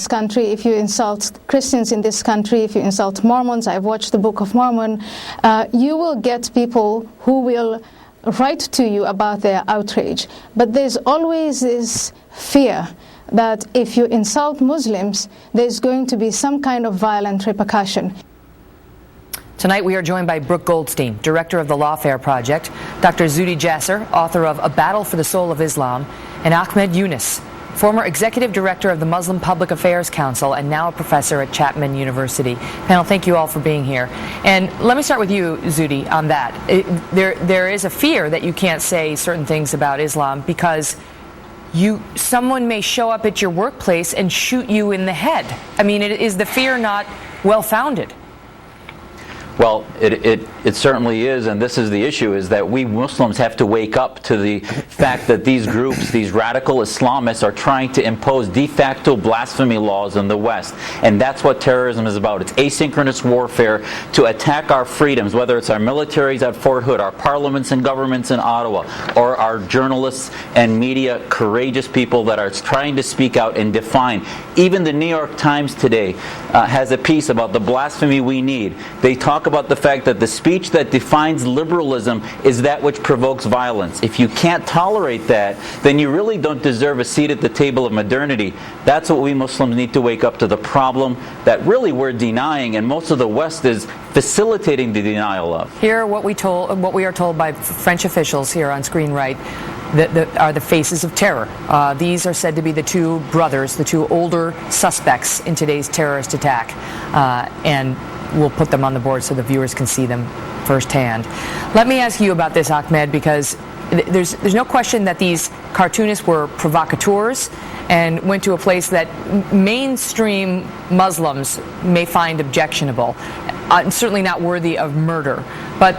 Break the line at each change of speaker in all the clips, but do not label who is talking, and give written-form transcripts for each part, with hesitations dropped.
this country, if you insult Christians in this country, if you insult Mormons, I've watched the Book of Mormon, you will get people who will write to you about their outrage. But there's always this fear that if you insult Muslims, there's going to be some kind of violent repercussion.
Tonight we are joined by Brooke Goldstein, director of the Lawfare Project, Dr. Zuhdi Jasser, author of A Battle for the Soul of Islam, and Ahmed Yunus, former executive director of the Muslim Public Affairs Council and now a professor at Chapman University. Panel, thank you all for being here. And let me start with you, Zuhdi, on that. There is a fear that you can't say certain things about Islam because someone may show up at your workplace and shoot you in the head. I mean, is the fear not well-founded?
Well, it certainly is, and this is the issue, is that we Muslims have to wake up to the fact that these groups, these radical Islamists, are trying to impose de facto blasphemy laws in the West. And that's what terrorism is about. It's asynchronous warfare to attack our freedoms, whether it's our militaries at Fort Hood, our parliaments and governments in Ottawa, or our journalists and media, courageous people that are trying to speak out and define. Even the New York Times today has a piece about the blasphemy we need. They talk about the fact that the speech that defines liberalism is that which provokes violence. If you can't tolerate that, then you really don't deserve a seat at the table of modernity. That's what we Muslims need to wake up to, the problem that really we're denying, and most of the West is facilitating the denial of.
Here, what we are told by French officials here on screen right, are the faces of terror. These are said to be the two brothers, the two older suspects in today's terrorist attack, and we'll put them on the board so the viewers can see them firsthand. Let me ask you about this, Ahmed, because there's no question that these cartoonists were provocateurs and went to a place that mainstream Muslims may find objectionable, certainly not worthy of murder. But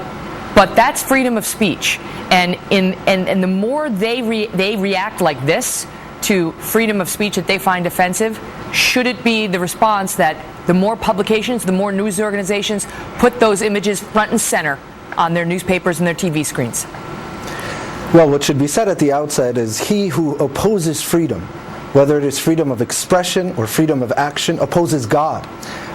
that's freedom of speech, and the more they react like this to freedom of speech that they find offensive, should it be the response that the more publications, the more news organizations put those images front and center on their newspapers and their TV screens?
Well, what should be said at the outset is he who opposes freedom, whether it is freedom of expression or freedom of action, opposes God.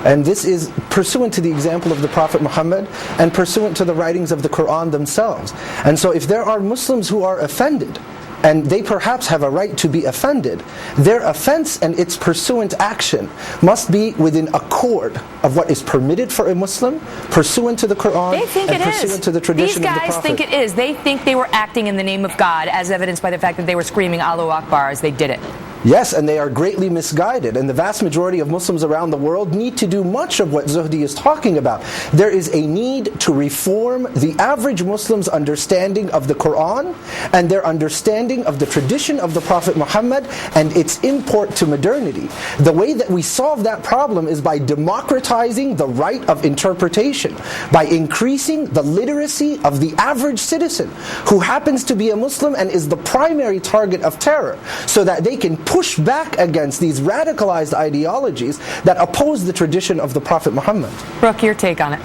And this is pursuant to the example of the Prophet Muhammad and pursuant to the writings of the Quran themselves. And so if there are Muslims who are offended, and they perhaps have a right to be offended, their offense and its pursuant action must be within accord of what is permitted for a Muslim, pursuant to the Quran, and pursuant to the tradition of the Prophet.
These guys think it is. They think they were acting in the name of God, as evidenced by the fact that they were screaming Allahu Akbar as they did it.
Yes, and they are greatly misguided, and the vast majority of Muslims around the world need to do much of what Zuhdi is talking about. There is a need to reform the average Muslim's understanding of the Quran and their understanding of the tradition of the Prophet Muhammad and its import to modernity. The way that we solve that problem is by democratizing the right of interpretation, by increasing the literacy of the average citizen who happens to be a Muslim and is the primary target of terror, so that they can push back against these radicalized ideologies that oppose the tradition of the Prophet Muhammad.
Brooke, your take on it.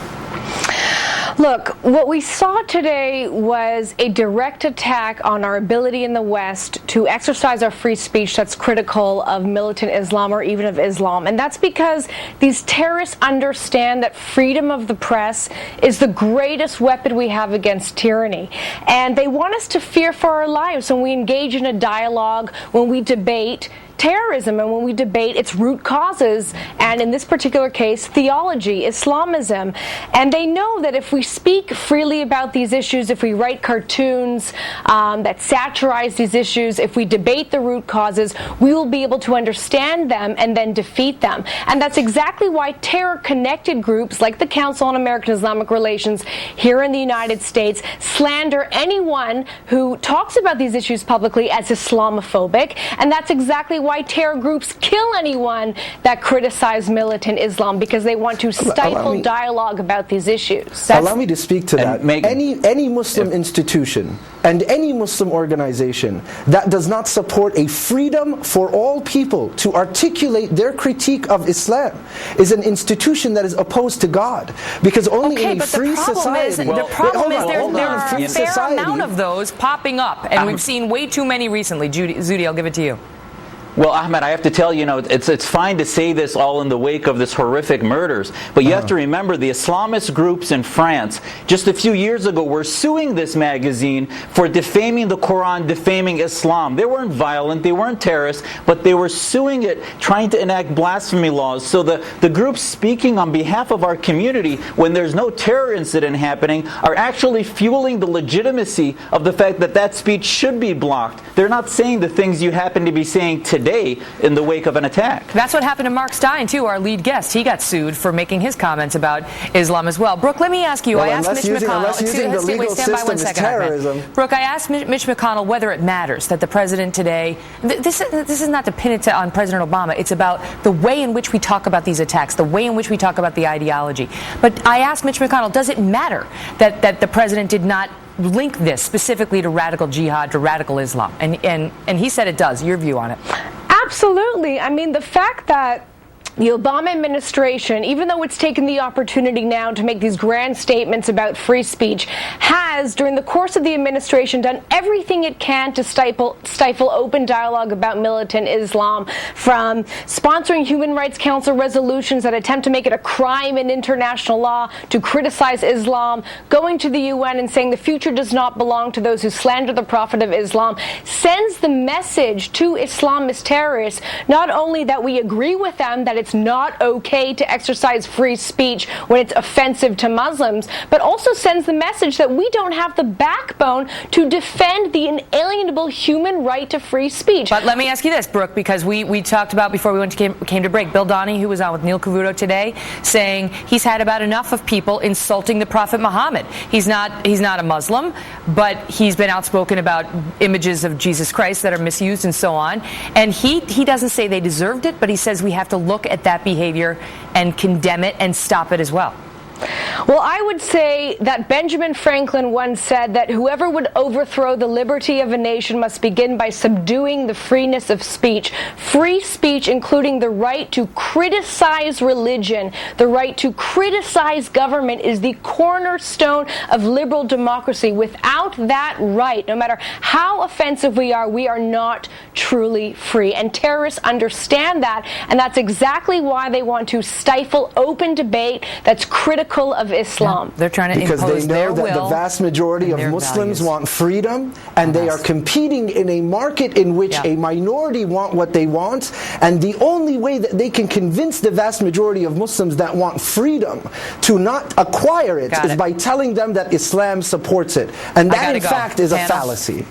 Look, what we saw today was a direct attack on our ability in the West to exercise our free speech that's critical of militant Islam or even of Islam. And that's because these terrorists understand that freedom of the press is the greatest weapon we have against tyranny. And they want us to fear for our lives when we engage in a dialogue, when we debate terrorism, and when we debate its root causes, and in this particular case, theology, Islamism. And they know that if we speak freely about these issues, if we write cartoons that satirize these issues, if we debate the root causes, we will be able to understand them and then defeat them. And that's exactly why terror-connected groups like the Council on American Islamic Relations here in the United States slander anyone who talks about these issues publicly as Islamophobic, and that's exactly why terror groups kill anyone that criticize militant Islam, because they want to stifle dialogue about these issues.
Allow me to speak to that. Any Muslim institution and any Muslim organization that does not support a freedom for all people to articulate their critique of Islam is an institution that is opposed to God. Because only in a free society...
The problem is there are a fair amount of those popping up, and we've seen way too many recently. Zuhdi, I'll give it to you.
Well, Ahmed, I have to tell you, it's fine to say this all in the wake of this horrific murders, but you have to remember the Islamist groups in France just a few years ago were suing this magazine for defaming the Quran, defaming Islam. They weren't violent, they weren't terrorists, but they were suing it, trying to enact blasphemy laws. So the groups speaking on behalf of our community when there's no terror incident happening are actually fueling the legitimacy of the fact that that speech should be blocked. They're not saying the things you happen to be saying today in the wake of an attack.
That's what happened to Mark Stein, too, our lead guest. He got sued for making his comments about Islam as well. Brooke, let me ask you.
Well,
I asked Mitch McConnell.
Unless using the legal system is terrorism.
Brooke, I asked Mitch McConnell whether it matters that the president today. This is not to pin it on President Obama. It's about the way in which we talk about these attacks, the way in which we talk about the ideology. But I asked Mitch McConnell, does it matter that the president did not link this specifically to radical jihad, to radical Islam? And he said it does. Your view on it?
Absolutely. I mean, the fact that the Obama administration, even though it's taken the opportunity now to make these grand statements about free speech, has, during the course of the administration, done everything it can to stifle open dialogue about militant Islam, from sponsoring Human Rights Council resolutions that attempt to make it a crime in international law to criticize Islam, going to the UN and saying the future does not belong to those who slander the Prophet of Islam, sends the message to Islamist terrorists, not only that we agree with them, that it's not okay to exercise free speech when it's offensive to Muslims, but also sends the message that we don't have the backbone to defend the inalienable human right to free speech.
But let me ask you this, Brooke, because we talked about before we came to break, Bill Donahue, who was on with Neil Cavuto today, saying he's had about enough of people insulting the Prophet Muhammad. He's not a Muslim, but he's been outspoken about images of Jesus Christ that are misused and so on. And he doesn't say they deserved it, but he says we have to look at that behavior and condemn it and stop it as well.
Well, I would say that Benjamin Franklin once said that whoever would overthrow the liberty of a nation must begin by subduing the freeness of speech. Free speech, including the right to criticize religion, the right to criticize government, is the cornerstone of liberal democracy. Without that right, no matter how offensive we are not truly free. And terrorists understand that, and that's exactly why they want to stifle open debate that's critical of Islam.
Yeah, they're trying to
because
impose
they know that
will
the vast majority of Muslims want freedom, and they are competing in a market in which a minority want what they want, and the only way that they can convince the vast majority of Muslims that want freedom to not acquire it is by telling them that Islam supports it. And that in fact is a fallacy.